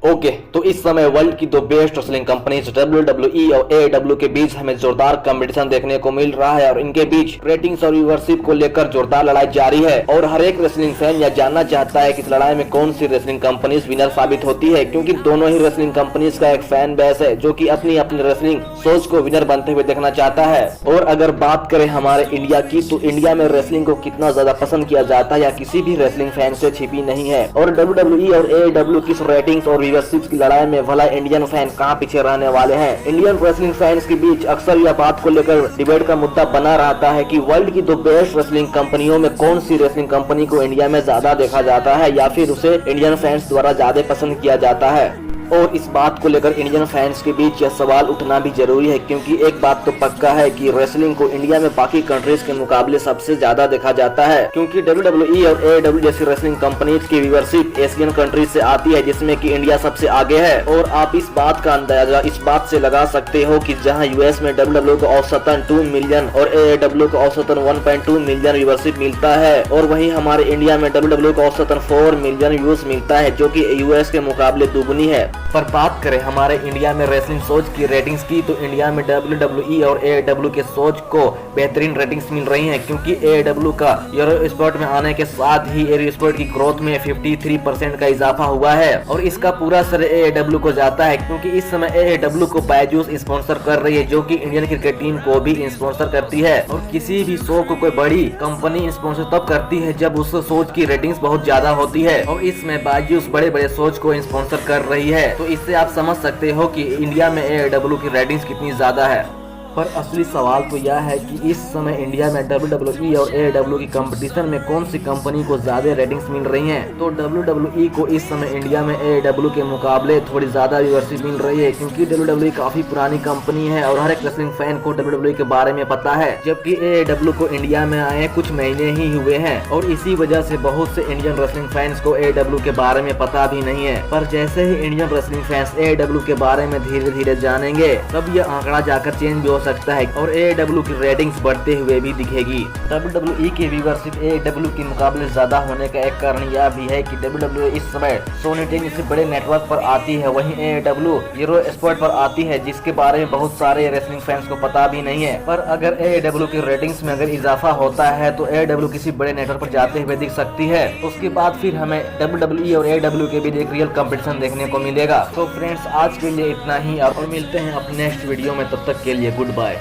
Okay, तो इस समय वर्ल्ड की दो बेस्ट रेसलिंग कंपनीज WWE और AEW के बीच हमें जोरदार कंपटीशन देखने को मिल रहा है और इनके बीच रेटिंग्स और व्यूअरशिप को लेकर जोरदार लड़ाई जारी है। और हर एक रेसलिंग फैन यह जानना चाहता है कि इस लड़ाई में कौन सी रेसलिंग कंपनीज विनर साबित होती है, क्योंकि दोनों ही रेसलिंग कंपनीज का एक फैन बेस है जो कि अपनी अपनी रेसलिंग सोच को विनर बनते हुए देखना चाहता है। और अगर बात करें हमारे इंडिया की, तो इंडिया में रेसलिंग को कितना ज्यादा पसंद किया जाता है या किसी भी रेसलिंग फैन से छिपी नहीं है। और WWE और AEW की रेटिंग्स और व्यूअरशिप की लड़ाई में भला इंडियन फैन कहां पीछे रहने वाले हैं। इंडियन रेसलिंग फैंस के बीच अक्सर यह बात को लेकर डिबेट का मुद्दा बना रहता है कि वर्ल्ड की दो बेस्ट रेसलिंग कंपनियों में कौन सी रेसलिंग कंपनी को इंडिया में ज्यादा देखा जाता है या फिर उसे इंडियन फैंस द्वारा ज्यादा पसंद किया जाता है। और इस बात को लेकर इंडियन फैंस के बीच यह सवाल उठना भी जरूरी है, क्योंकि एक बात तो पक्का है कि रेसलिंग को इंडिया में बाकी कंट्रीज के मुकाबले सबसे ज्यादा देखा जाता है, क्योंकि WWE और AEW जैसी रेसलिंग कंपनीज की व्यूअरशिप एशियन कंट्रीज से आती है, जिसमें कि इंडिया सबसे आगे है। और आप इस बात का अंदाजा इस बात से लगा सकते हो कि जहां US में WWE को औसतन 2 मिलियन और AEW को औसतन 1.2 मिलियन व्यूअरशिप मिलता है, और वहीं हमारे इंडिया में WWE को औसतन 4 मिलियन व्यूज मिलता है, जो कि US के मुकाबले दुगुनी है। पर बात करें हमारे इंडिया में रेसलिंग सोच की रेटिंग्स की, तो इंडिया में WWE और AEW के सोच को बेहतरीन रेटिंग्स मिल रही हैं, क्योंकि AEW का यूरो स्पोर्ट में आने के साथ ही एयर स्पोर्ट की ग्रोथ में 53% का इजाफा हुआ है। और इसका पूरा श्रेय AEW को जाता है, क्योंकि इस समय AEW को बायजूस स्पॉन्सर कर रही है, जो कि इंडियन क्रिकेट टीम को भी स्पॉन्सर करती है। और किसी भी शो को कोई बड़ी कंपनी स्पॉन्सर तब करती है जब उस सोच की रेटिंग्स बहुत ज्यादा होती है, और इसमें बायजूस बड़े बड़े सोच को स्पॉन्सर कर रही है। तो इससे आप समझ सकते हो कि इंडिया में AEW की रेटिंग्स कितनी ज्यादा है। पर असली सवाल तो यह है कि इस समय इंडिया में WWE और AEW की कंपटीशन में कौन सी कंपनी को ज्यादा रेटिंग्स मिल रही हैं। तो WWE को इस समय इंडिया में AEW के मुकाबले थोड़ी ज्यादा व्यूअरशिप मिल रही है, क्योंकि WWE काफी पुरानी कंपनी है और हर एक रेसलिंग फैन को WWE के बारे में पता है, जबकि AEW को इंडिया में आए कुछ महीने ही हुए हैं, और इसी वजह से बहुत से इंडियन रेसलिंग फैंस को AEW के बारे में पता भी नहीं है। पर जैसे ही इंडियन रेसलिंग फैंस AEW के बारे में धीरे धीरे जानेंगे, तब यह आंकड़ा जाकर चेंज भी हो सकता है और AEW की रेटिंग्स बढ़ते हुए भी दिखेगी। WWE की व्यूअरशिप AEW के मुकाबले ज्यादा होने का एक कारण यह भी है कि WWE इस समय सोनी टेन जैसे बड़े नेटवर्क पर आती है, वहीं AEW यूरो स्पोर्ट पर आती है, जिसके बारे में बहुत सारे रेसलिंग फैंस को पता भी नहीं है। पर अगर AEW की रेटिंग्स में अगर इजाफा होता है तो AEW किसी बड़े नेटवर्क पर जाते हुए दिख सकती है। उसके बाद फिर हमें WWE और AEW के बीच एक रियल कंपटीशन देखने को मिलेगा। तो फ्रेंड्स, आज के लिए इतना ही और मिलते हैं अपने नेक्स्ट वीडियो में, तब तक के लिए गुड बाय।